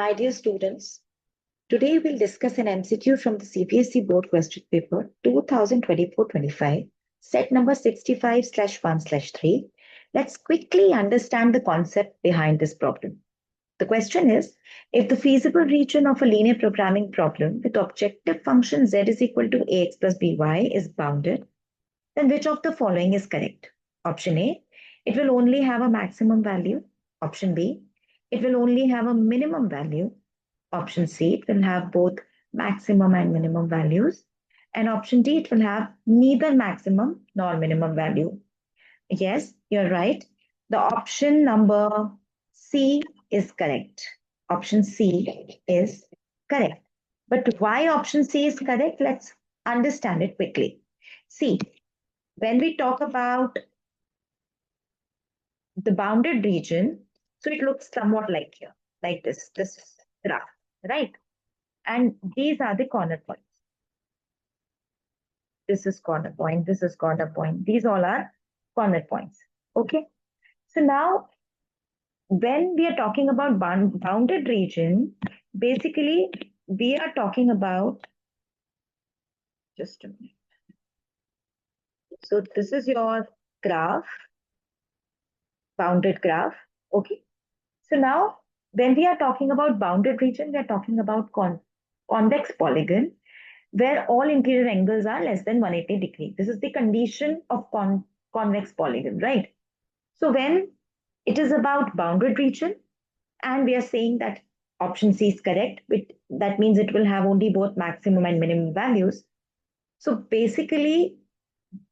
My dear students, today we'll discuss an MCQ from the Cbse board question paper 2024-25, set number 65/1/3. Let's quickly understand the concept behind this problem. The question is, if the feasible region of a linear programming problem with objective function z is equal to ax plus by is bounded, then which of the following is correct? Option A, it will only have a maximum value. Option B, it will only have a minimum value. Option C, it will have both maximum and minimum values. And option D, it will have neither maximum nor minimum value. Yes, you're right. The option number C is correct. Option C is correct. But why option C is correct? Let's understand it quickly. See, when we talk about the bounded region, so it looks somewhat like here, like this graph, right? And these are the corner points. This is corner point, this is corner point. These all are corner points. Okay. So now, when we are talking about bounded region, basically we are talking about, just a minute. So this is your graph, bounded graph. Okay. So now, when we are talking about bounded region, we are talking about convex polygon where all interior angles are less than 180 degrees. This is the condition of convex polygon, right? So when it is about bounded region and we are saying that option C is correct, that means it will have only both maximum and minimum values. So basically,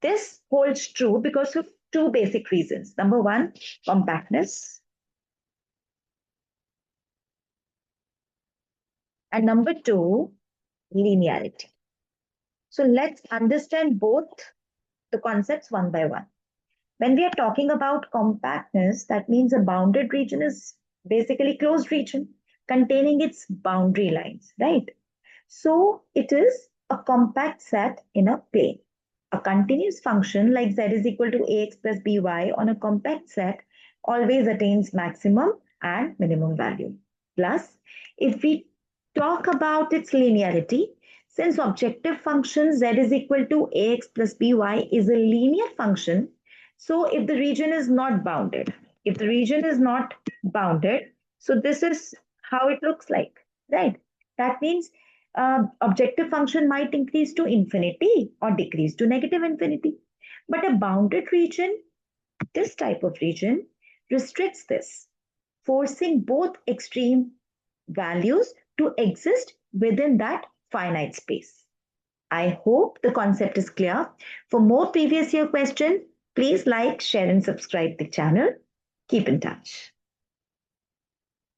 this holds true because of two basic reasons. Number one, compactness. And number two, linearity. So let's understand both the concepts one by one. When we are talking about compactness, that means a bounded region is basically closed region containing its boundary lines, right? So it is a compact set in a plane. A continuous function like z is equal to ax plus by on a compact set always attains maximum and minimum value. Plus, if we talk about its linearity, since objective function z is equal to ax plus by is a linear function, so if the region is not bounded, so this is how it looks like, right? That means objective function might increase to infinity or decrease to negative infinity. But a bounded region, this type of region, restricts this, forcing both extreme values to exist within that finite space. I hope the concept is clear. For more previous year questions, please like, share and subscribe the channel. Keep in touch.